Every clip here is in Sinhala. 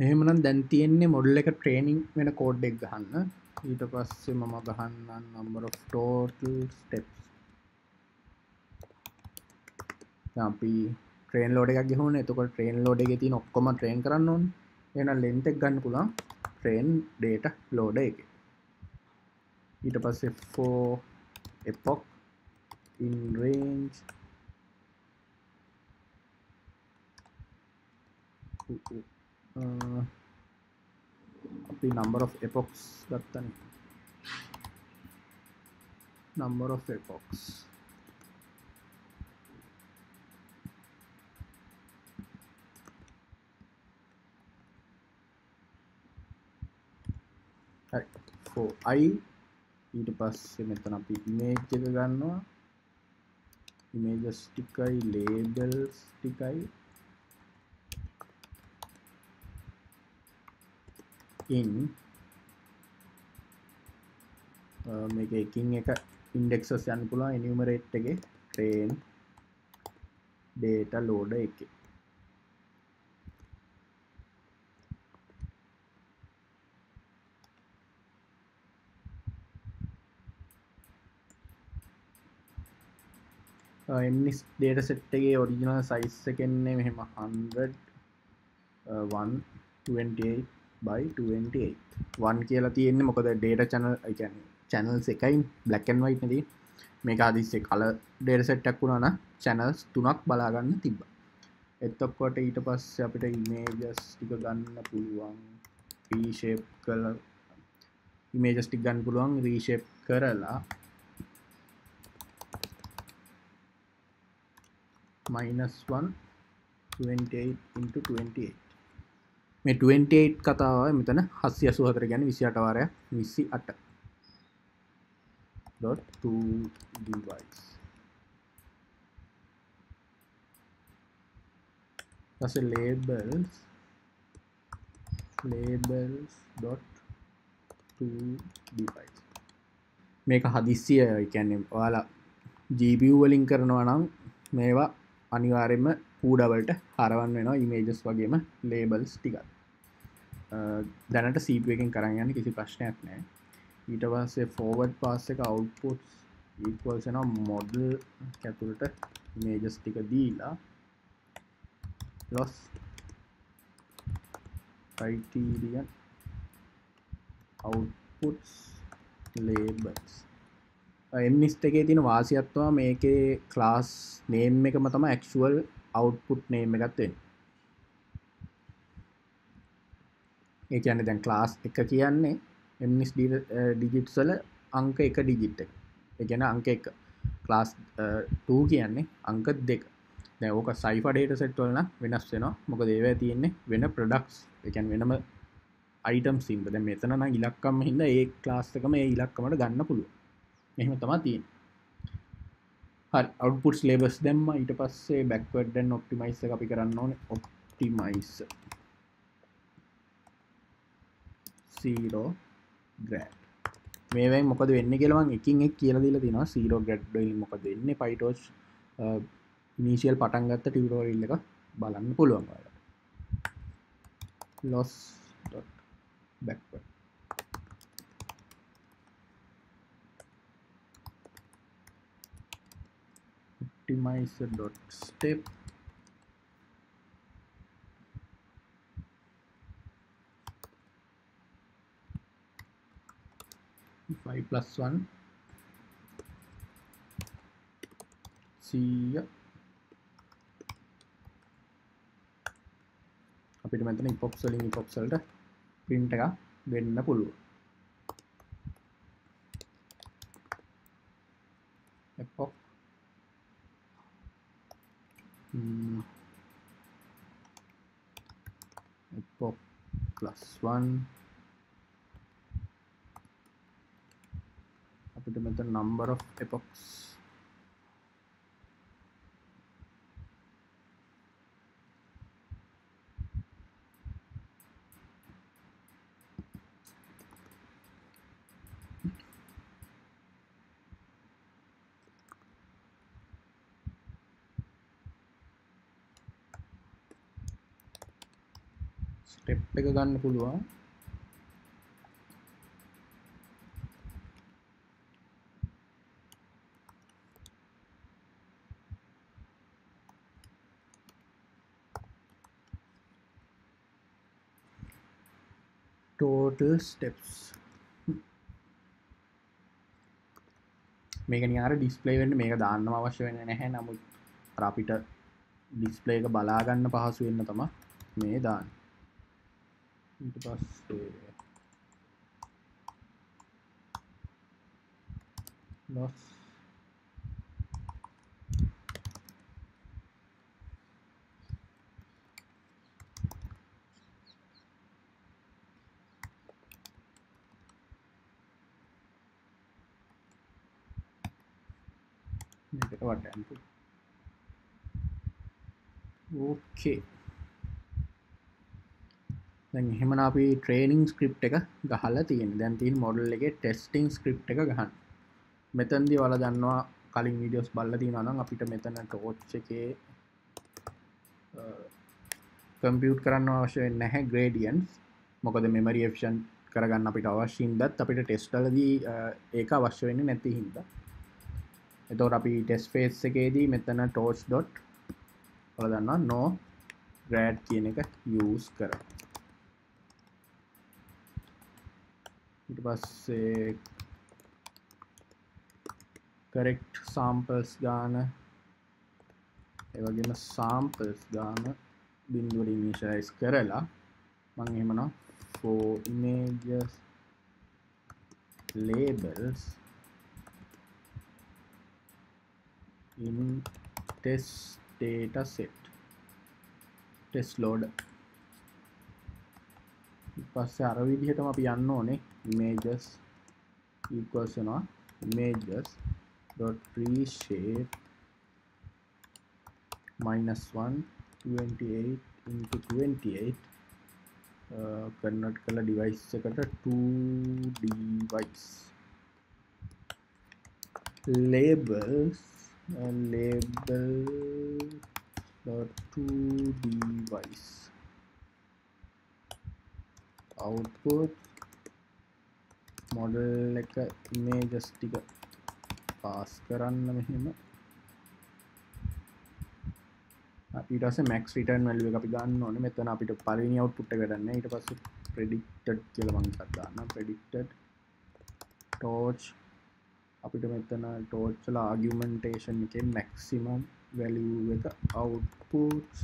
එහෙමනම් දැන් තියෙන්නේ මොඩල් එක ට්‍රේනින් වෙන කෝඩ් එක ගහන්න. ඊට පස්සේ මම ගහන්නම් number of total steps. දැන් අපි ට්‍රේන් ලෝඩ් එකක් ගහුවනේ. එතකොට ට්‍රේන් ලෝඩ් එකේ තියෙන ඔක්කොම ට්‍රේන් කරන්න ඕනේ. එහෙනම් length එක ගන්න පුළුවන් ට්‍රේන් data loader එකේ. ඊට පස්සේ for epoch in range අපි number of epochs ගත්තනේ. number of epochs හරි for I ඊට පස්සේ මෙතන අපි image එක ගන්නවා images ටිකයි labels ටිකයි in මේක එකින් එක indexes යන්න පුළුවන් enumerate එකේ train data loader එකේ MNIST dataset එකේ original size එකන්නේ මෙහෙම 100 128 by 28 1 කියලා තියෙන්නේ මොකද data channel ඒ කියන්නේ channels එකයි black and white නේ මේක ආදිස්සේ color dataset එකක් වුණා නම් channels තුනක් බලා ගන්න තිබ්බා එතකොට ඊට පස්සේ අපිට images ටික ගන්න පුළුවන් reshape කරලා images ටික ගන්න පුළුවන් reshape කරලා -1 28 into 28 මේ 28 කතාව මෙතන 784 කියන්නේ 28 වාරයක් 28 dot to device ඊපස්සේ labels dot to device මේක හදිස්සිය ඒ කියන්නේ ඔයාලා GPU වලින් කරනවා නම් මේවා අනිවාර්යයෙන්ම කූඩවලට හරවන්න වෙනවා images වගේම labels ටිකක් දැනට CPU එකෙන් කරන් යන්නේ කිසි ප්‍රශ්නයක් නැහැ ඊට පස්සේ forward pass එක outputs equals වෙනවා model ඇතුළට images ටික දීලා loss criterion outputs labels MNIST එකේ තියෙන වාසියක් තමයි මේකේ class name එකම තමයි actual output name එකත් වෙන්නේ. ඒ කියන්නේ දැන් class එක කියන්නේ MNIST digits වල අංක 1 digit එක. ඒ කියන්නේ අංක 1. class 2 කියන්නේ අංක 2. දැන් ඕක cipher dataset වල නම් වෙනස් වෙනවා. මොකද ඒවැය තියෙන්නේ වෙන products. ඒ කියන්නේ වෙනම items හින්දා. දැන් මෙතන නම් ඉලක්කම් හින්දා ඒ class එකම ඒ ඉලක්කමට ගන්න පුළුවන්. මෙහෙම තමයි තියෙන්නේ. හරි outputs labels දැම්මා ඊට පස්සේ backward and optimize එක අපි කරන්න ඕනේ optimize 0 grad මේවෙන් මොකද වෙන්නේ කියලා මම එකින් එක කියලා දීලා තිනවා 0 grad වලින් මොකද වෙන්නේ PyTorch initial පටන් ගත්ත tutorial එක බලන්න පුළුවන් ඔයාලට loss.backward optimizer.step 5 plus 1 100 අපිට මෙතන epochs වලින් epochs වලට print එකක් වෙන්න පුළුවන් epoch epoch plus 1 අපිට මෙතන number of epochs ස්ටෙප් එක ගන්න පුළුවන්. total steps මේක නිකන් අර ඩිස්ප්ලේ වෙන්න මේක දාන්නම අවශ්‍ය වෙන්නේ නැහැ. නමුත් අර අපිට ඩිස්ප්ලේ එක බලා ගන්න පහසු වෙන්න තමයි මේ දාන්නේ. ඊට පස්සේ loss මේකට වටන්න. ඕකේ. දැන් එහෙමනම් අපි ට්‍රේනින් ස්ක්‍රිප්ට් එක ගහලා තියෙනවා. දැන් තියෙන මොඩල් එකේ ටෙස්ටිං ස්ක්‍රිප්ට් එක ගහන්න. මෙතනදී ඔයාලා දන්නවා කලින් වීඩියෝස් බලලා තියෙනවා නම් අපිට මෙතන ටෝච් එකේ කම්පියුට් කරන්න අවශ්‍ය වෙන්නේ නැහැ ග්‍රේඩියන්ට්ස්. මොකද මෙමරි එෆිෂන්ට් කරගන්න අපිට අවශ්‍ය හින්දාත් අපිට ටෙස්ට් වලදී ඒක අවශ්‍ය වෙන්නේ නැති හින්දා. එතකොට අපි ටෙස්ට් ෆේස් එකේදී මෙතන torch dot ඔයාලා දන්නවා no grad කියන එක use කරා. ඊට පස්සේ correct samples ගාන ඒ වගේම samples ගාන බිඳුවට initialize කරලා මම එහෙමනම් for images labels in test data set test loader පස්සේ අර විදිහටම අපි යන්න ඕනේ images equals වෙනවා images dot reshape -1 28 into 28 convert කළ device එකට 2 device labels label dot 2 device output model එක images ටික pass කරන්න මෙහෙම. ඊට පස්සේ max return value එක අපි ගන්න ඕනේ. මෙතන අපිට පළවෙනි output එක ගන්න. ඊට පස්සේ predicted කියලා මම එකක් දාන්නම්. predicted torch අපිට මෙතන torch වල argumentation එකේ maximum value එක outputs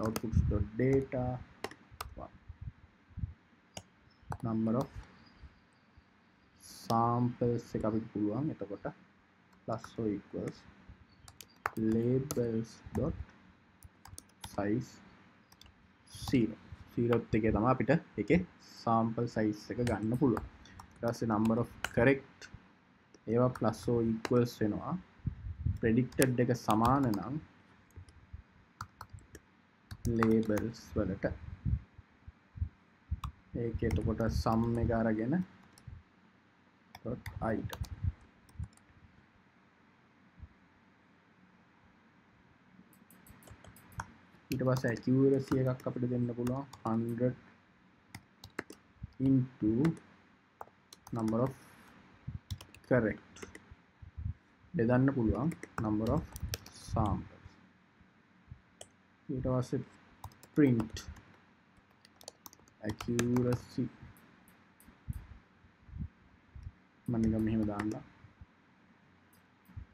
outputs.data number of samples එක අපිට පුළුවන්. එතකොට plus or equals labels dot size 0 0ත් එකේ තමයි අපිට එකේ sample size එක ගන්න පුළුවන්. ඊට පස්සේ number of correct ඒවා plus or equals වෙනවා predicted එක සමාන නම් labels වලට ඒක එතකොට sum එක අරගෙන dot item ඊට පස්සේ accuracy එකක් අපිට දෙන්න පුළුවන් 100 into number of correct බෙදන්න පුළුවන් number of samples. ඊට පස්සේ print accuracy මම නිකන් මෙහෙම දාන්න.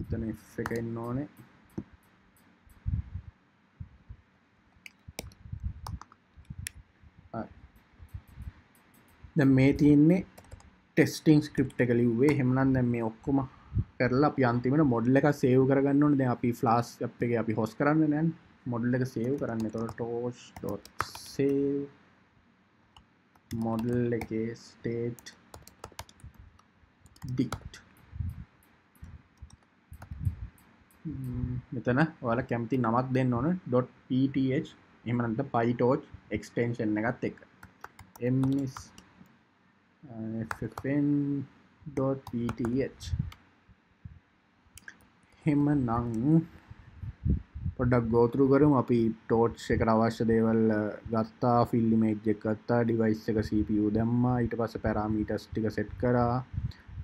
එතන f එක එන්න ඕනේ. දැන් මේ තියෙන්නේ ටෙස්ටිං ස්ක්‍රිප්ට් එක ලිව්වේ. එහෙමනම් දැන් මේ ඔක්කොම කරලා අපි අන්තිමට මොඩල් එක සේව් කරගන්න ඕනේ. දැන් අපි Flask app එකේ අපි host කරන්න නෑනේ. මොඩල් එක සේව් කරන්න. එතකොට torch.save මොඩල් එකේ state dict මෙතන ඔයාලා කැමති නමක් දෙන්න ඕන .pth එහෙම නැත්නම් PyTorch extension එකත් එක්ක ms ffn.pth එහෙමනම් පොඩ්ඩක් go through කරමු. අපි torch එකට අවශ්‍ය දේවල් ගත්තා, fill image එක ගත්තා, device එක CPU දැම්මා, ඊට පස්සේ parameters ටික set කරා,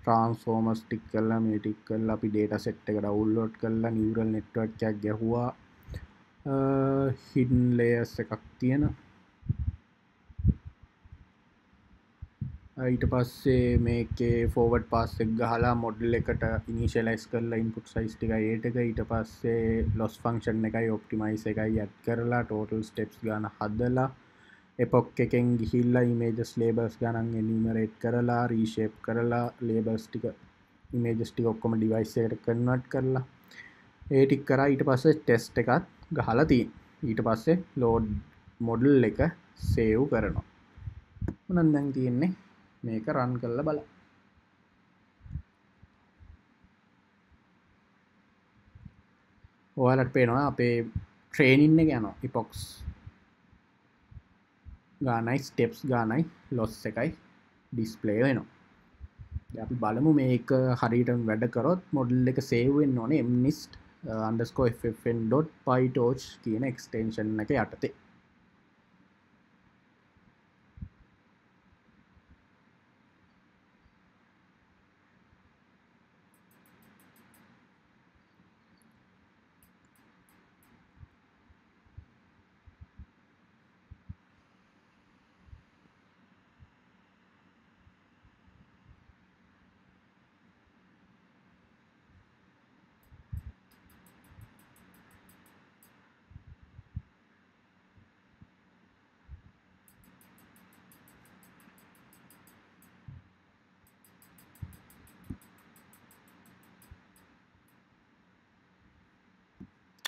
transformers ටික කළා, මේ ටික කළා, අපි data set එක download කළා, neural network එකක් ගැහුවා, hidden layers එකක් තියෙන. ඊට පස්සේ මේකේ forward pass එක ගහලා model එකට initialize කරලා input size ටිකයි 8 එක, ඊට පස්සේ loss function එකයි optimize එකයි add කරලා total steps ගාන හදලා epoch එකෙන් ගිහිල්ලා images labels ගණන් enumerate කරලා reshape කරලා labels ටික images ටික ඔක්කොම device එකට convert කරලා ඒ ටික කරා. ඊට පස්සේ test එකත් ගහලා තියෙනවා. ඊට පස්සේ load model එක save කරනවා. මොනන් දැන් තියෙන්නේ මේක රන් කරලා බලන්න. ඔයාලට පේනවා අපේ ට්‍රේනින් එක යනවා. epoch ගානයි steps ගානයි loss එකයි display වෙනවා. දැන් අපි බලමු මේක හරියටම වැඩ කරොත් model එක save වෙන්න ඕනේ mnist_ffn.pytorch කියන extension එක යටතේ.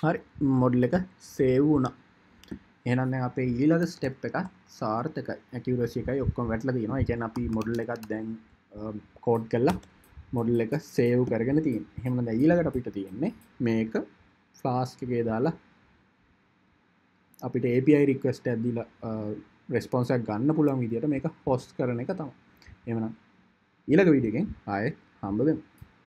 හරි මොඩල් එක සේව් වුණා. එහෙනම් දැන් අපේ ඊළඟ ස්ටෙප් එක සාර්ථකයි. ඇකියුරසි එකයි ඔක්කොම වැටලා තියෙනවා. ඒ කියන්නේ අපි මොඩල් එකක් දැන් කෝඩ් කරලා මොඩල් එක සේව් කරගෙන තියෙනවා. එහෙනම් දැන් ඊළඟට අපිට තියෙන්නේ මේක Flask එකේ දාලා අපිට API request එකක් දීලා response එකක් ගන්න පුළුවන් විදියට මේක host කරන එක තමයි. එහෙනම් ඊළඟ වීඩියෝ එකෙන් ආයෙත් හම්බ වෙමු.